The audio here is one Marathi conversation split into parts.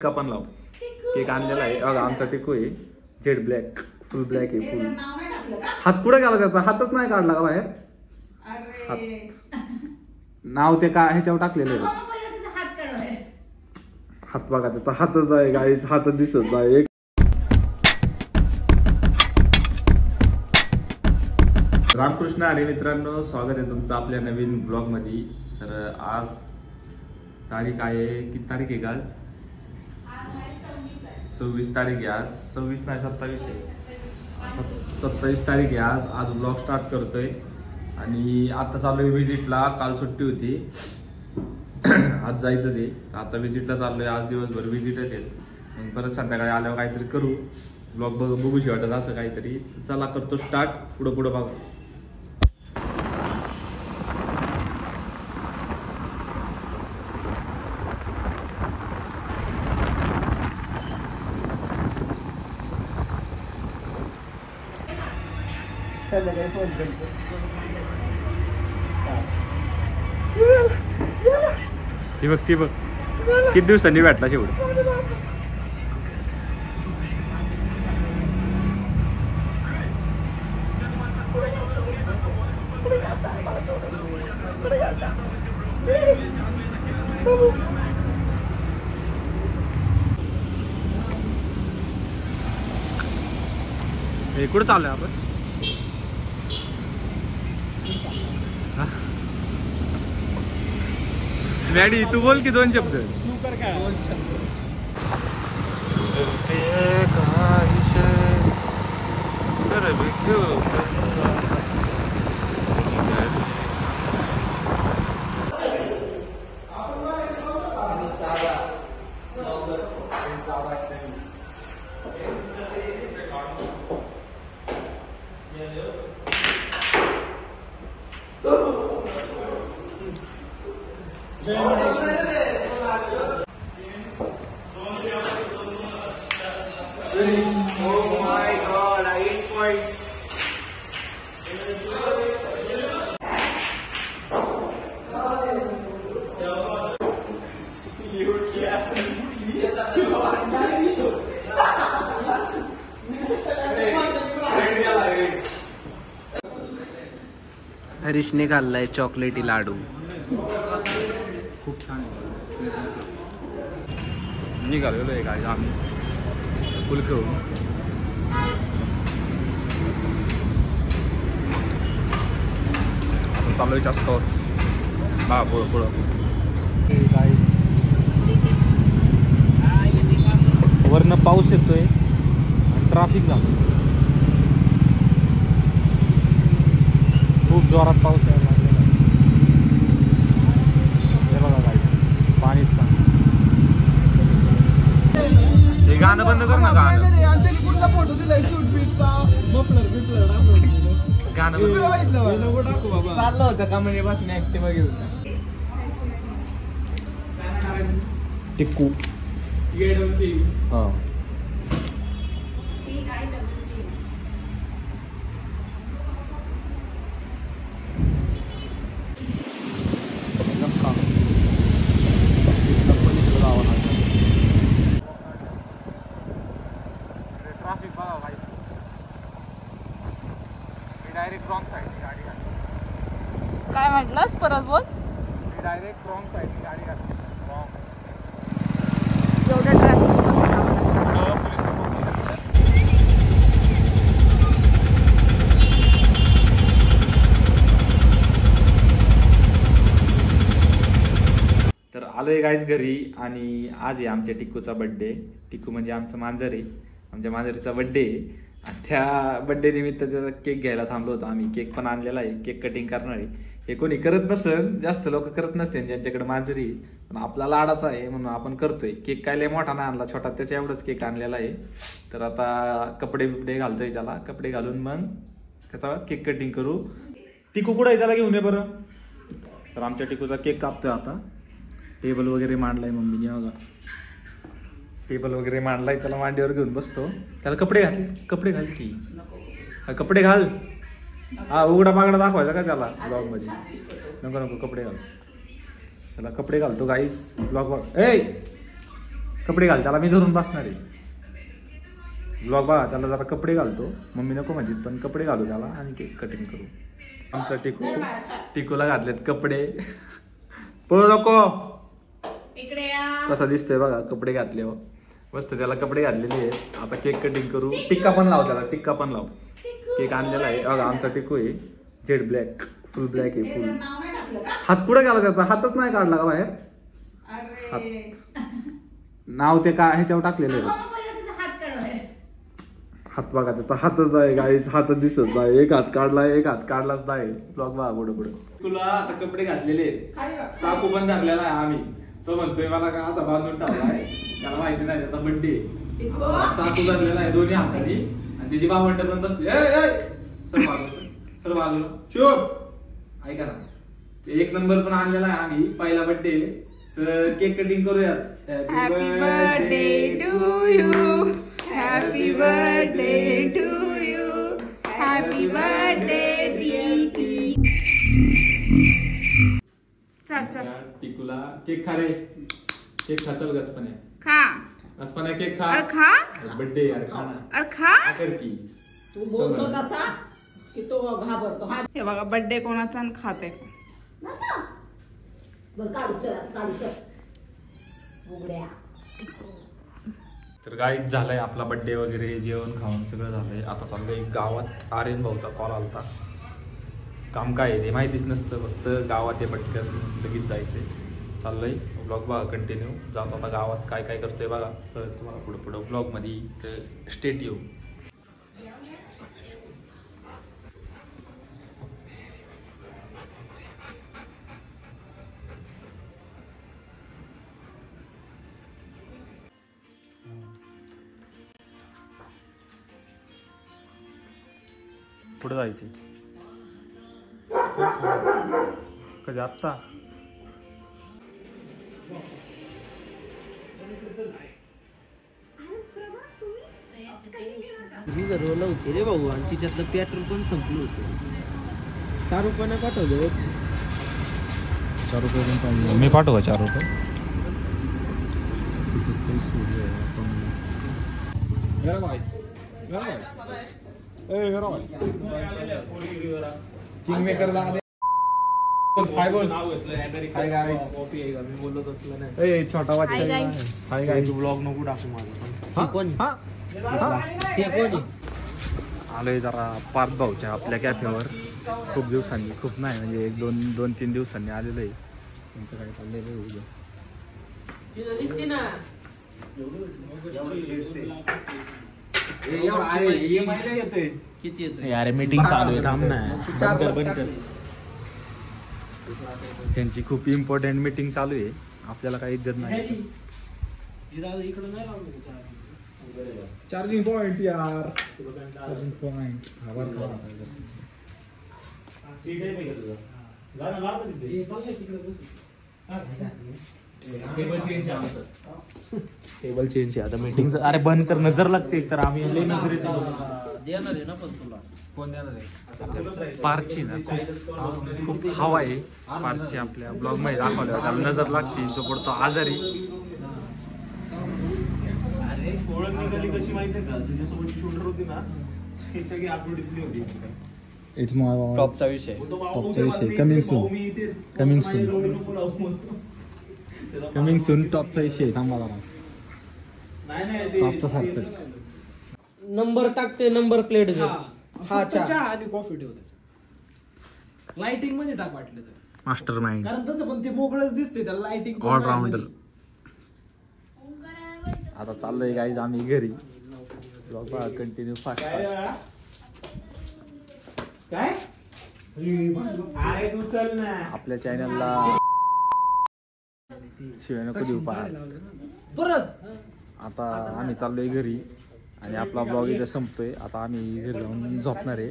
का पण लाव. केक आणलेला आहे बघा, आमचा टिकू आहे जेड ब्लॅक, फुल ब्लॅक आहे फुल. हात कुठे गेला त्याचा? हातच नाही काढला का बाहेर? नाव ते काय ह्याच्यावर टाकलेलं आहे. हात बघा त्याचा, हातच आहे गाईच, हातच दिसत नाही. रामकृष्ण आणि मित्रांनो, स्वागत आहे तुमचं आपल्या नवीन ब्लॉग मध्ये. तर आज तारीख आहे, किती तारीख आहे आज? 26 तारीख आहे आज. 26 नाही 27 आहे. 27 तारीख आहे आज. आज ब्लॉग स्टार्ट करतोय आणि आता चाललोय विजिटला. काल सुट्टी होती, आज जायचंच आहे. आता विजिटला चाललोय, आज दिवसभर विजिटच आहे. मग परत संध्याकाळी आल्यावर काहीतरी करू, ब्लॉग बघूशी वाटत असं काहीतरी. चला करतो स्टार्ट, पुढं पुढं बघा. ती बघ ती बघ, किती दिवसांनी भेटला शेवट. कुठं चाललोय आपण? मॅडी तू बोल की दोन शब्द. Oh my God, 8 points. हरीशने खाल्लाय चॉकलेटी लाडू. खूप छान निघालेलो आहे काय आम्ही फुल खेळून. आता चाललोय जास्त बा पुढं पुढं. वरनं पाऊस येतोय आणि ट्रॅफिक झालं, खूप जोरात पाऊस यायला लागलेला. हे बघा गाईस, पाणीच पाणी. हे गाणं बंद कर ना, गाणं फोटो दिलाय शूट बीटचा. गाणं चाललं होतं का म्हणजे बसून ऍक्टिव्ह घेऊन. टिक्कू हा ट्रॅफिक बघा भाई. डायरेक्ट रॉंग साईडनी गाडी घातली. काय म्हटलंस? परत बोल. डायरेक्ट रॉंग साईडनी गाडी घातली. रॉंग. एवढं ट्रॅफिक तर आलोय गाईज घरी आणि आज आहे आमच्या टिक्कूचा बड्डे. टिक्कू म्हणजे आमचं मांजर आहे, आमच्या मांजरीचा बड्डे आहे. आणि त्या बड्डे निमित्त त्याचा केक घ्यायला थांबलो होतो आम्ही. केक पण आणलेला आहे, केक कटिंग करणार आहे. हे कोणी करत नसेल, जास्त लोक करत नसते ज्यांच्याकडे मांजरी, पण आपला लाडाचा आहे म्हणून आपण करतोय. केक काय लय मोठा नाही आणला, छोटा त्याच्या एवढंच केक आणलेला आहे. तर आता कपडे बिपडे घालतोय त्याला, कपडे घालून मग त्याचा केक कटिंग करू. टिकू कुठं आहे? त्याला घेऊन ये बरं. तर आमच्या टिकूचा केक कापतोय आता. टेबल वगैरे मांडलाय मम्मीने बघा, टेबल वगैरे मांडलाय. त्याला मांडीवर घेऊन बसतो. त्याला कपडे घाल, कपडे घाल की, कपडे घाल. हा उघडा पागडा दाखवायचा का त्याला ब्लॉग मध्ये? नको नको, कपडे घाल. त्याला कपडे घालतो गाईस ब्लॉग. ए कपडे घाल त्याला, मी धरून बसणार आहे. ब्लॉग बघा, त्याला जरा कपडे घालतो, मम्मी नको म्हणते पण कपडे घालू त्याला आणि केक कटिंग करू. आमचा टिकूला घातलेत कपडे. पळू नको. इकडे या. कसा दिसतोय बघा कपडे घातले. मस्त त्याला कपडे घातलेले आहेत. आता केक कटिंग करू. टिक्का पण लाव त्याला, टिक्का पण लाव. केक आणलेला आहे बघा, आमचा टिकू आहे. जेड ब्लॅक, फुल ब्लॅक आहे फुल. हात कुठे गेला त्याचा? हातच नाही काढला का बाहेर? हात नाव ते का ह्याच्यावर टाकलेलं आहे. हात बघा त्याचा, हातच नाही गाईच, हातच दिसत नाही. एक हात काढलाय, एक हात काढलाच नाही. ब्लॉग बघा पुढे पुढे. तुला आता कपडे घातलेले आहेत, चाकू पण धरलेला आहे आम्ही. तो म्हणतोय मला का असा बांधून ठेवलाय, त्याला माहिती नाही त्याचा बड्डे. चाकू धरलेला आहे दोन्ही हाताने आणि त्याची भावंड पण बसली. सर बाजूला चुप. ऐका ना, ते 1 नंबर पण आणलेला आहे आम्ही, पहिला बड्डे. तर केक कटिंग करूयात. Happy birthday to you. Happy birthday to you. Happy birthday दीदी. चल चल टिकूला केक खा रे. केक खा, चल गचपण्या. खा. गचपण्या केक खा. अरे खा. बर्थडे यार, खा ना. अरे खा. कर की. तू बोलतो तसा की तो घाबरतो. हा हे बघा बर्थडे कोणाचा आणि खाते. तर गाईच झालंय आपला बर्थडे वगैरे, जेवण खाऊन सगळं झालंय. आता चाललंय गावात. आर्यन भाऊचा कॉल आलता. काम काय आहे ते माहितीच नसतं, फक्त गावात आहे पटकन लगेच जायचंय. चाललंय ब्लॉग बघा कंटिन्यू. जातो आता गावात, काय काय करतोय बघा, कळत तुम्हाला पुढं पुढं ब्लॉगमध्ये. तर स्टेट येऊ. पुढे जायचे कधी आत्ता. रिझर्वला होते रे भाऊ, आणि तिच्यातलं पेट्रोल पण संपलं होतं. 4 रुपयाने पाठवलं. 4 रुपये पण पाहिजे. मी पाठवू का 4 रुपये? किंग मेकर छोटा वाच ब्लॉग नको टाकू माझा. आलोय जरा पार्थ भाऊच्या आपल्या कॅफेवर. खूप दिवसांनी, खूप नाही म्हणजे 2-3 दिवसांनी आलेलो आहे. त्यांचं काय चाललंय उद्या. यार मीटिंग चालू आहे, थांब ना. त्यांची खूप इम्पॉर्टंट मीटिंग चालू आहे. आपल्याला काही इज्जत नाही. चार्जिंग पॉइंट यार, चार्जिंग पॉइंट. टेबल चेंज आहे आता मीटिंग. अरे बंद कर, नजर लागते. तर आम्ही नजरेत देणार आहे ना, पण तुला कोण देणार आहे? पार्कची ना खूप हवा आहे. पार्कची आपल्या ब्लॉग मध्ये दाखवल्यावर त्याला नजर लागते, तो पडतो आजारी. अरे ओळख निघाली कशी माहितीये का? तुझ्यासोबत शूटर होती ना, ही सगळी आठवण दिसली होती. इट्स माय टॉपचा विषय. Coming soon. Coming soon. Coming soon टॉपचा विषय. थांबा जरा. टॉपचा सारखं नंबर टाकते, नंबर प्लेट घे. हा चहा आणि कॉफी ठेवतात. लाइटिंग मध्ये टाक वाटलं तर, मास्टर माइंड, कारण तसं पण ते मोकळच दिसते त्याला. Lighting allrounder. आता चाललोय गाईज आम्ही घरी. ब्लॉग बघा कंटिन्यू फास्ट. काय अरे तू चल ना. आपल्या चॅनलला शिवाय नको देऊ परत. आता आम्ही चाललोय घरी आणि आपला ब्लॉग इथे संपतोय. आता आम्ही घरी जाऊन झोपणार आहे.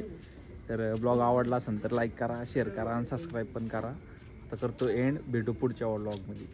तर ब्लॉग आवडला असेल तर लाईक करा, शेअर करा आणि सबस्क्राईब पण करा. आता करतो एंड. भेटू पुढच्या ब्लॉगमध्ये.